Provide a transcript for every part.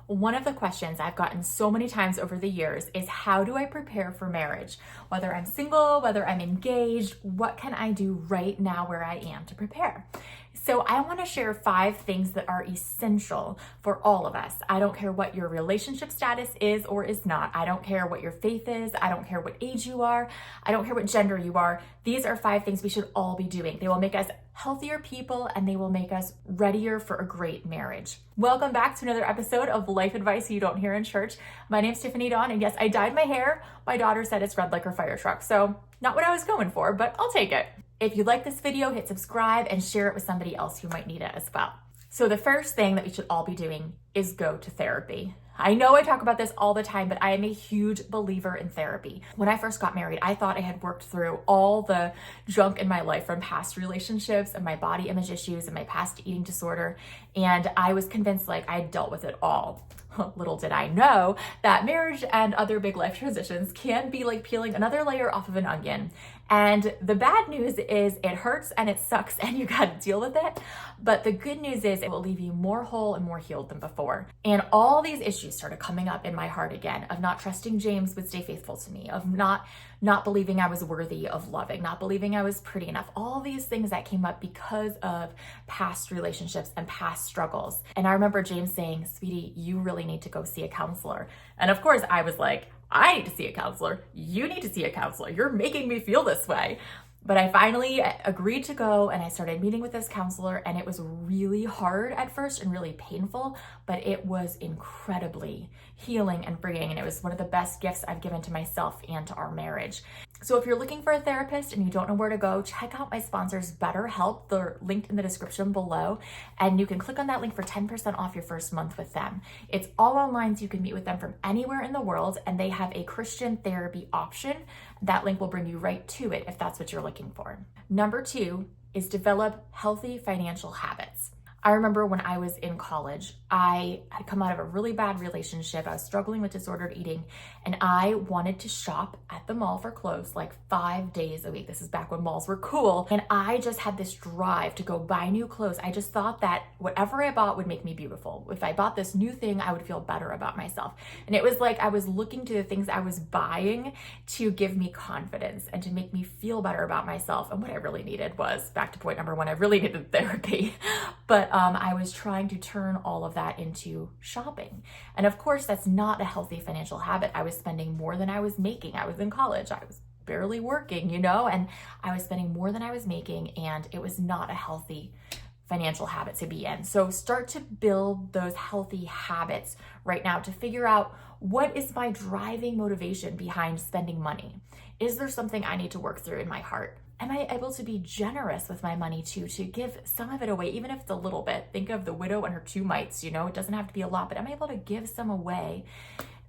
One of the questions I've gotten so many times over the years is, how do I prepare for marriage? Whether I'm single, whether I'm engaged, what can I do right now where I am to prepare? So I want to share 5 things that are essential for all of us. I don't care what your relationship status is or is not. I don't care what your faith is. I don't care what age you are. I don't care what gender you are. These are 5 things we should all be doing. They will make us healthier people and they will make us readier for a great marriage. Welcome back to another episode of Life Advice You Don't Hear in Church. My name's Tiffany, and yes, I dyed my hair. My daughter said it's red like her fire truck, so not what I was going for, but I'll take it. If you like this video, hit subscribe and share it with somebody else who might need it as well. So the first thing that we should all be doing is go to therapy. I know I talk about this all the time, but I am a huge believer in therapy. When I first got married, I thought I had worked through all the junk in my life from past relationships and my body image issues and my past eating disorder. And I was convinced I had dealt with it all. Little did I know that marriage and other big life transitions can be like peeling another layer off of an onion. And the bad news is it hurts and it sucks and you got to deal with it. But the good news is it will leave you more whole and more healed than before. And all these issues started coming up in my heart again, of not trusting James would stay faithful to me, of not believing I was worthy of loving, not believing I was pretty enough. All these things that came up because of past relationships and past struggles. And I remember James saying, "Sweetie, you really need to go see a counselor." And of course I was like, I need to see a counselor. You need to see a counselor. You're making me feel this way. But I finally agreed to go and I started meeting with this counselor, and it was really hard at first and really painful, but it was incredibly healing and freeing. And it was one of the best gifts I've given to myself and to our marriage. So if you're looking for a therapist and you don't know where to go, check out my sponsors, BetterHelp. They're linked in the description below, and you can click on that link for 10% off your first month with them. It's all online, so you can meet with them from anywhere in the world, and they have a Christian therapy option. That link will bring you right to it if that's what you're looking for. Number 2 is develop healthy financial habits. I remember when I was in college, I had come out of a really bad relationship. I was struggling with disordered eating, and I wanted to shop at the mall for clothes 5 days a week. This is back when malls were cool. And I just had this drive to go buy new clothes. I just thought that whatever I bought would make me beautiful. If I bought this new thing, I would feel better about myself. And it was like I was looking to the things I was buying to give me confidence and to make me feel better about myself. And what I really needed was, back to point number 1, I really needed therapy. But I was trying to turn all of that into shopping. And of course, that's not a healthy financial habit. I was spending more than I was making. I was in college. I was barely working, and I was spending more than I was making, and it was not a healthy financial habit to be in. So start to build those healthy habits right now to figure out, what is my driving motivation behind spending money? Is there something I need to work through in my heart? Am I able to be generous with my money too, to give some of it away, even if it's a little bit? Think of the widow and her 2 mites, it doesn't have to be a lot, but am I able to give some away?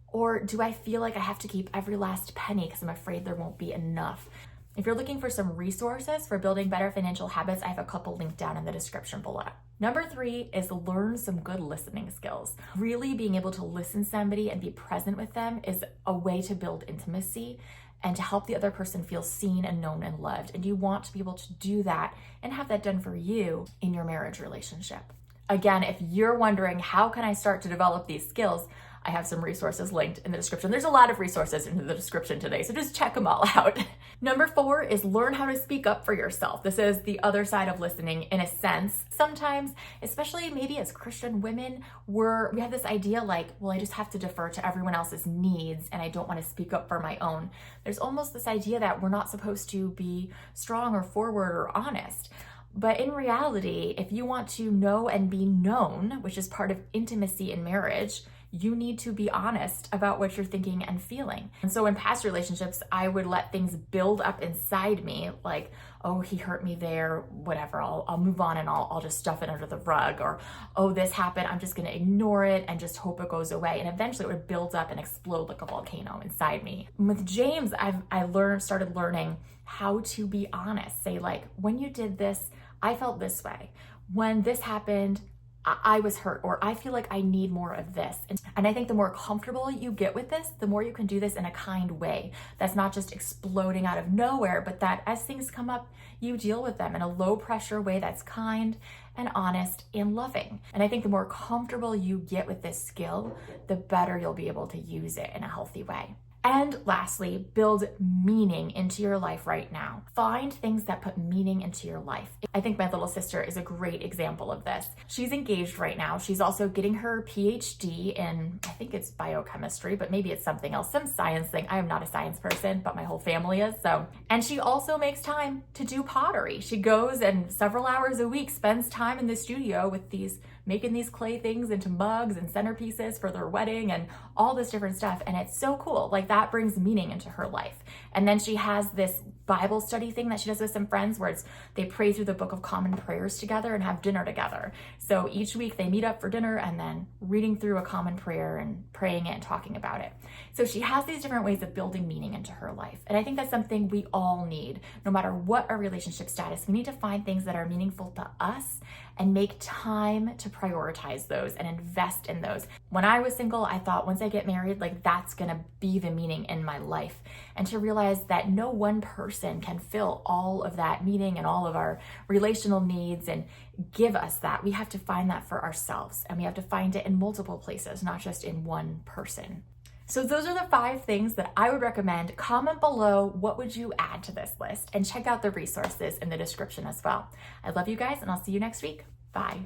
Or do I feel like I have to keep every last penny because I'm afraid there won't be enough? If you're looking for some resources for building better financial habits, I have a couple linked down in the description below. Number 3 is learn some good listening skills. Really being able to listen to somebody and be present with them is a way to build intimacy and to help the other person feel seen and known and loved. And you want to be able to do that and have that done for you in your marriage relationship. Again, if you're wondering, how can I start to develop these skills? I have some resources linked in the description. There's a lot of resources in the description today, so just check them all out. Number 4 is learn how to speak up for yourself. This is the other side of listening in a sense. Sometimes, especially maybe as Christian women, we have this idea I just have to defer to everyone else's needs and I don't want to speak up for my own. There's almost this idea that we're not supposed to be strong or forward or honest. But in reality, if you want to know and be known, which is part of intimacy in marriage, you need to be honest about what you're thinking and feeling. And so in past relationships, I would let things build up inside me, like, oh, he hurt me there, whatever, I'll move on and I'll just stuff it under the rug. Or, oh, this happened, I'm just gonna ignore it and just hope it goes away. And eventually it would build up and explode like a volcano inside me. And with James, I started learning how to be honest. Say when you did this, I felt this way. When this happened, I was hurt, or I feel like I need more of this. And I think the more comfortable you get with this, the more you can do this in a kind way. That's not just exploding out of nowhere, but that as things come up, you deal with them in a low pressure way that's kind and honest and loving. And I think the more comfortable you get with this skill, the better you'll be able to use it in a healthy way. And lastly, build meaning into your life right now. Find things that put meaning into your life. I think my little sister is a great example of this. She's engaged right now. She's also getting her PhD in, I think it's biochemistry, but maybe it's something else, some science thing. I am not a science person, but my whole family is. And she also makes time to do pottery. She goes and several hours a week spends time in the studio with making these clay things into mugs and centerpieces for their wedding and all this different stuff. And it's so cool. Like, that brings meaning into her life. And then she has this Bible study thing that she does with some friends where they pray through the Book of Common Prayers together and have dinner together. So each week they meet up for dinner and then reading through a common prayer and praying it and talking about it. So she has these different ways of building meaning into her life. And I think that's something we all need. No matter what our relationship status, we need to find things that are meaningful to us and make time to prioritize those and invest in those. When I was single, I thought once I get married, like, that's gonna be the meaning in my life. And to realize that no one person can fill all of that meaning and all of our relational needs and give us that. We have to find that for ourselves, and we have to find it in multiple places, not just in one person. So those are the 5 things that I would recommend. Comment below, what would you add to this list? And check out the resources in the description as well. I love you guys, and I'll see you next week. Bye.